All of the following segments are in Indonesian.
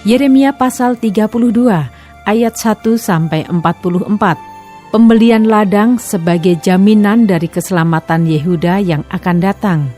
Yeremia pasal 32 ayat 1-44. Pembelian ladang sebagai jaminan dari keselamatan Yehuda yang akan datang.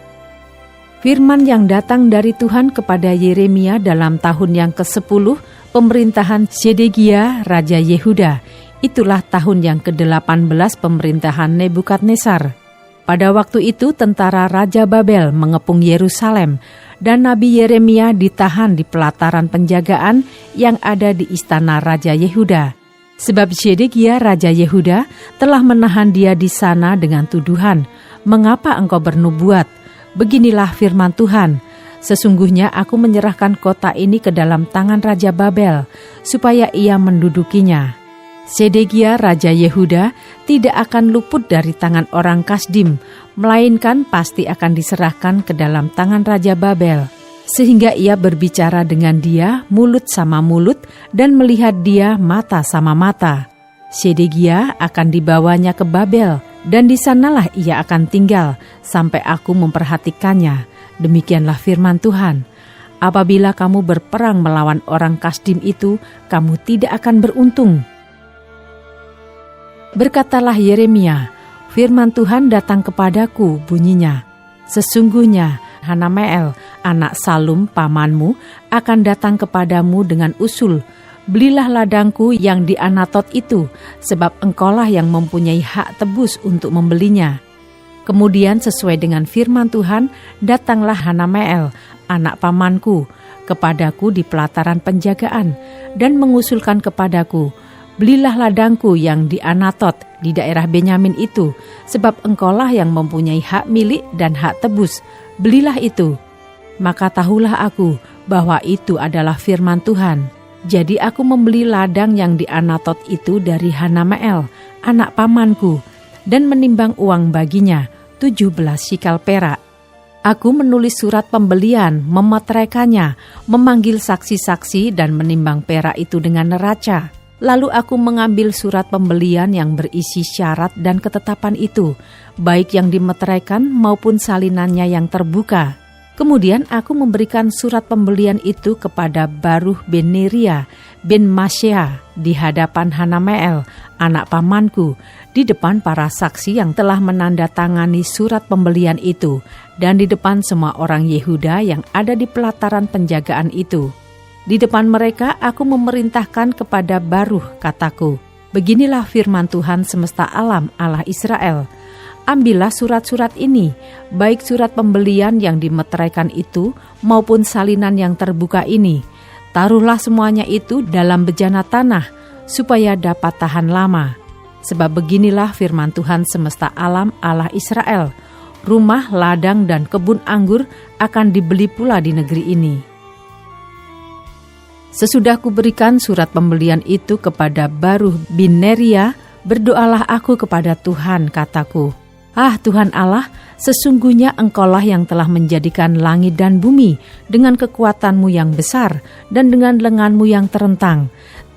Firman yang datang dari Tuhan kepada Yeremia dalam tahun yang ke-10 pemerintahan Sedekia Raja Yehuda. Itulah tahun yang ke-18 pemerintahan Nebukadnezar. Pada waktu itu tentara Raja Babel mengepung Yerusalem dan Nabi Yeremia ditahan di pelataran penjagaan yang ada di istana Raja Yehuda. Sebab Sedekia Raja Yehuda telah menahan dia di sana dengan tuduhan, "Mengapa engkau bernubuat? Beginilah firman Tuhan, sesungguhnya aku menyerahkan kota ini ke dalam tangan Raja Babel, supaya ia mendudukinya." Sedekia Raja Yehuda tidak akan luput dari tangan orang Kasdim, melainkan pasti akan diserahkan ke dalam tangan Raja Babel. Sehingga ia berbicara dengan dia mulut sama mulut dan melihat dia mata sama mata. Sedekia akan dibawanya ke Babel, dan di sanalah ia akan tinggal sampai aku memperhatikannya. Demikianlah firman Tuhan. Apabila kamu berperang melawan orang Kasdim itu, kamu tidak akan beruntung. Berkatalah Yeremia, firman Tuhan datang kepadaku, bunyinya, sesungguhnya Hanameel, anak Salum pamanmu, akan datang kepadamu dengan usul, belilah ladangku yang di Anatot itu, sebab engkaulah yang mempunyai hak tebus untuk membelinya. Kemudian sesuai dengan firman Tuhan, datanglah Hanameel, anak pamanku, kepadaku di pelataran penjagaan, dan mengusulkan kepadaku, belilah ladangku yang di Anatot di daerah Benyamin itu, sebab engkaulah yang mempunyai hak milik dan hak tebus. Belilah itu. Maka tahulah aku bahwa itu adalah firman Tuhan. Jadi aku membeli ladang yang di Anatot itu dari Hanameel, anak pamanku, dan menimbang uang baginya 17 sikal perak. Aku menulis surat pembelian, memeteraikannya, memanggil saksi-saksi dan menimbang perak itu dengan neraca. Lalu aku mengambil surat pembelian yang berisi syarat dan ketetapan itu, baik yang dimeteraikan maupun salinannya yang terbuka. Kemudian aku memberikan surat pembelian itu kepada Baruch bin Neria bin Maseah di hadapan Hanameel, anak pamanku, di depan para saksi yang telah menandatangani surat pembelian itu, dan di depan semua orang Yehuda yang ada di pelataran penjagaan itu. Di depan mereka aku memerintahkan kepada Baruch, kataku, beginilah firman Tuhan semesta alam Allah Israel. Ambillah surat-surat ini, baik surat pembelian yang dimeteraikan itu maupun salinan yang terbuka ini. Taruhlah semuanya itu dalam bejana tanah, supaya dapat tahan lama. Sebab beginilah firman Tuhan semesta alam Allah Israel. Rumah, ladang, dan kebun anggur akan dibeli pula di negeri ini. Sesudah kuberikan surat pembelian itu kepada Baruch bin Neria, berdoalah aku kepada Tuhan, kataku, "Ah Tuhan Allah, sesungguhnya Engkaulah yang telah menjadikan langit dan bumi dengan kekuatan-Mu yang besar dan dengan lengan-Mu yang terentang.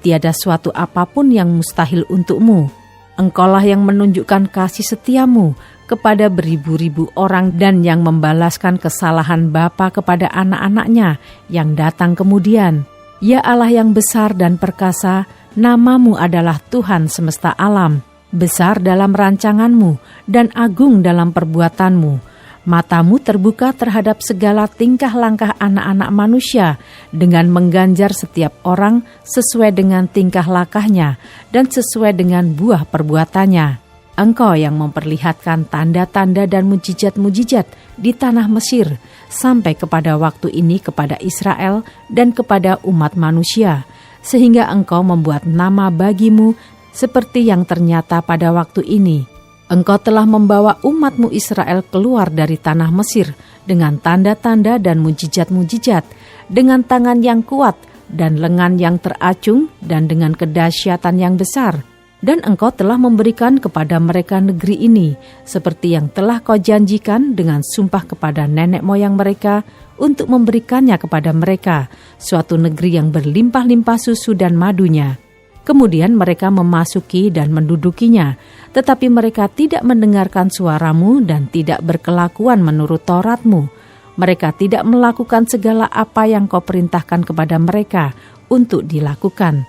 Tiada suatu apapun yang mustahil untuk-Mu. Engkaulah yang menunjukkan kasih setia-Mu kepada beribu-ribu orang dan yang membalaskan kesalahan bapa kepada anak-anaknya yang datang kemudian. Ya Allah yang besar dan perkasa, nama-Mu adalah Tuhan semesta alam, besar dalam rancangan-Mu dan agung dalam perbuatan-Mu. Mata-Mu terbuka terhadap segala tingkah langkah anak-anak manusia dengan mengganjar setiap orang sesuai dengan tingkah lakunya dan sesuai dengan buah perbuatannya. Engkau yang memperlihatkan tanda-tanda dan mujizat-mujizat di tanah Mesir sampai kepada waktu ini kepada Israel dan kepada umat manusia, sehingga Engkau membuat nama bagi-Mu seperti yang ternyata pada waktu ini. Engkau telah membawa umat-Mu Israel keluar dari tanah Mesir dengan tanda-tanda dan mujizat-mujizat, dengan tangan yang kuat dan lengan yang teracung dan dengan kedahsyatan yang besar. Dan Engkau telah memberikan kepada mereka negeri ini, seperti yang telah Kau janjikan dengan sumpah kepada nenek moyang mereka untuk memberikannya kepada mereka, suatu negeri yang berlimpah-limpah susu dan madunya. Kemudian mereka memasuki dan mendudukinya, tetapi mereka tidak mendengarkan suara-Mu dan tidak berkelakuan menurut Taurat-Mu. Mereka tidak melakukan segala apa yang Kau perintahkan kepada mereka untuk dilakukan.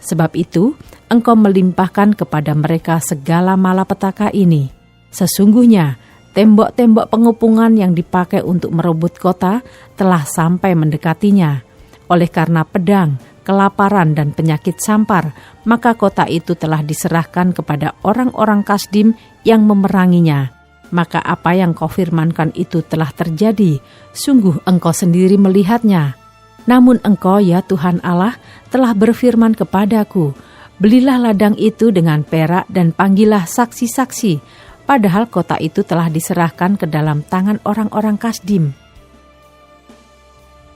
Sebab itu, Engkau melimpahkan kepada mereka segala malapetaka ini. Sesungguhnya, tembok-tembok pengepungan yang dipakai untuk merebut kota telah sampai mendekatinya. Oleh karena pedang, kelaparan, dan penyakit sampar, maka kota itu telah diserahkan kepada orang-orang Kasdim yang memeranginya. Maka apa yang kau firmankan itu telah terjadi, sungguh engkau sendiri melihatnya. Namun engkau, ya Tuhan Allah, telah berfirman kepadaku, belilah ladang itu dengan perak dan panggillah saksi-saksi, padahal kota itu telah diserahkan ke dalam tangan orang-orang Kasdim.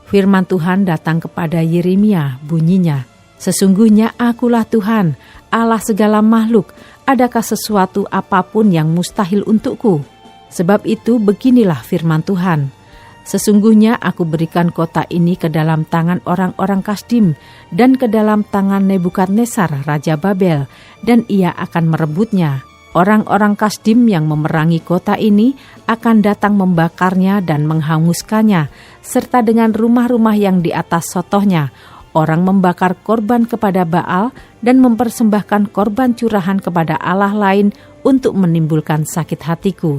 Firman Tuhan datang kepada Yeremia, bunyinya, sesungguhnya akulah Tuhan, Allah segala makhluk, adakah sesuatu apapun yang mustahil untukku? Sebab itu beginilah firman Tuhan, sesungguhnya aku berikan kota ini ke dalam tangan orang-orang Kasdim dan ke dalam tangan Nebukadnezar, Raja Babel, dan ia akan merebutnya. Orang-orang Kasdim yang memerangi kota ini akan datang membakarnya dan menghanguskannya, serta dengan rumah-rumah yang di atas sotohnya. Orang membakar korban kepada Baal dan mempersembahkan korban curahan kepada Allah lain untuk menimbulkan sakit hatiku.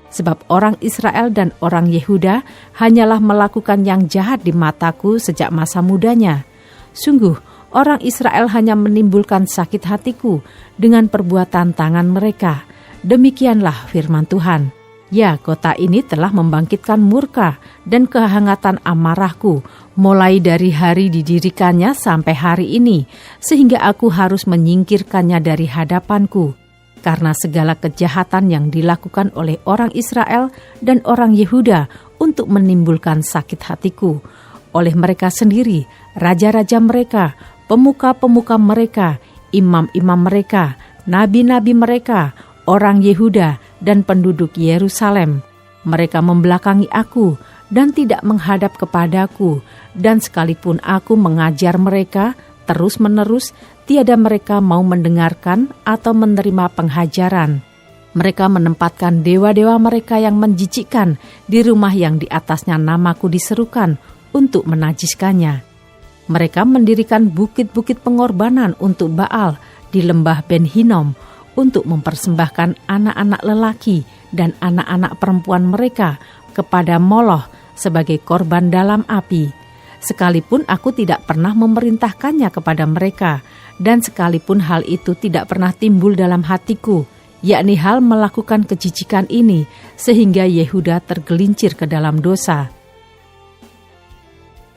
Sebab orang Israel dan orang Yehuda hanyalah melakukan yang jahat di mataku sejak masa mudanya. Sungguh, orang Israel hanya menimbulkan sakit hatiku dengan perbuatan tangan mereka. Demikianlah firman Tuhan. Ya, kota ini telah membangkitkan murka dan kehangatan amarahku, mulai dari hari didirikannya sampai hari ini, sehingga aku harus menyingkirkannya dari hadapanku. Karena segala kejahatan yang dilakukan oleh orang Israel dan orang Yehuda untuk menimbulkan sakit hatiku. Oleh mereka sendiri, raja-raja mereka, pemuka-pemuka mereka, imam-imam mereka, nabi-nabi mereka, orang Yehuda dan penduduk Yerusalem. Mereka membelakangi aku dan tidak menghadap kepadaku, dan sekalipun aku mengajar mereka terus-menerus, tiada mereka mau mendengarkan atau menerima penghajaran. Mereka menempatkan dewa-dewa mereka yang menjijikkan di rumah yang di atasnya namaku diserukan untuk menajiskannya. Mereka mendirikan bukit-bukit pengorbanan untuk Baal di lembah Ben Hinnom untuk mempersembahkan anak-anak lelaki dan anak-anak perempuan mereka kepada Moloch sebagai korban dalam api. Sekalipun aku tidak pernah memerintahkannya kepada mereka, dan sekalipun hal itu tidak pernah timbul dalam hatiku, yakni hal melakukan kejijikan ini, sehingga Yehuda tergelincir ke dalam dosa.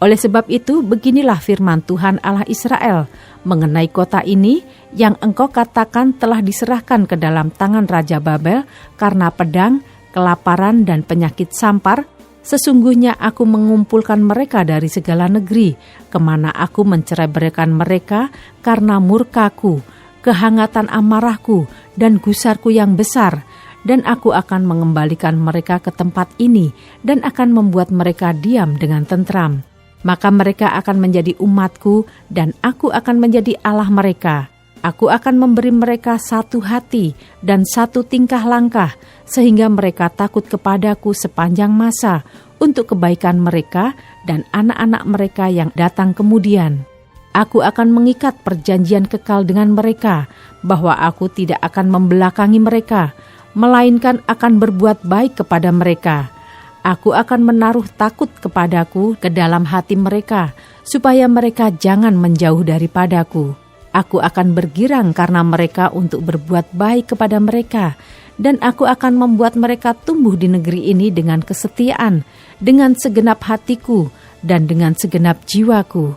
Oleh sebab itu, beginilah firman Tuhan Allah Israel mengenai kota ini yang engkau katakan telah diserahkan ke dalam tangan Raja Babel karena pedang, kelaparan, dan penyakit sampar. Sesungguhnya aku mengumpulkan mereka dari segala negeri, kemana aku mencerai-beraikan mereka karena murkaku, kehangatan amarahku, dan gusarku yang besar. Dan aku akan mengembalikan mereka ke tempat ini dan akan membuat mereka diam dengan tentram. Maka mereka akan menjadi umatku dan aku akan menjadi Allah mereka. Aku akan memberi mereka satu hati dan satu tingkah langkah, sehingga mereka takut kepadaku sepanjang masa untuk kebaikan mereka dan anak-anak mereka yang datang kemudian. Aku akan mengikat perjanjian kekal dengan mereka, bahwa aku tidak akan membelakangi mereka, melainkan akan berbuat baik kepada mereka. Aku akan menaruh takut kepadaku ke dalam hati mereka, supaya mereka jangan menjauh daripadaku. Aku akan bergirang karena mereka untuk berbuat baik kepada mereka, dan aku akan membuat mereka tumbuh di negeri ini dengan kesetiaan, dengan segenap hatiku, dan dengan segenap jiwaku.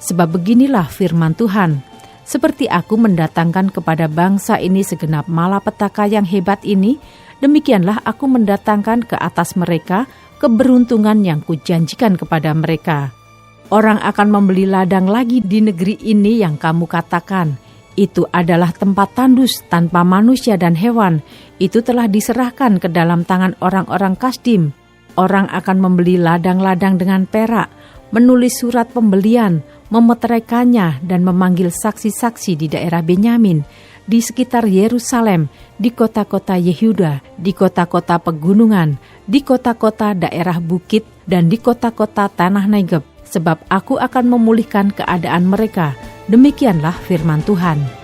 Sebab beginilah firman Tuhan, seperti aku mendatangkan kepada bangsa ini segenap malapetaka yang hebat ini, demikianlah aku mendatangkan ke atas mereka keberuntungan yang kujanjikan kepada mereka. Orang akan membeli ladang lagi di negeri ini yang kamu katakan, itu adalah tempat tandus tanpa manusia dan hewan. Itu telah diserahkan ke dalam tangan orang-orang Kasdim. Orang akan membeli ladang-ladang dengan perak, menulis surat pembelian, memeteraikannya dan memanggil saksi-saksi di daerah Benyamin, di sekitar Yerusalem, di kota-kota Yehuda, di kota-kota pegunungan, di kota-kota daerah bukit, dan di kota-kota tanah Negeb, sebab aku akan memulihkan keadaan mereka. Demikianlah firman Tuhan.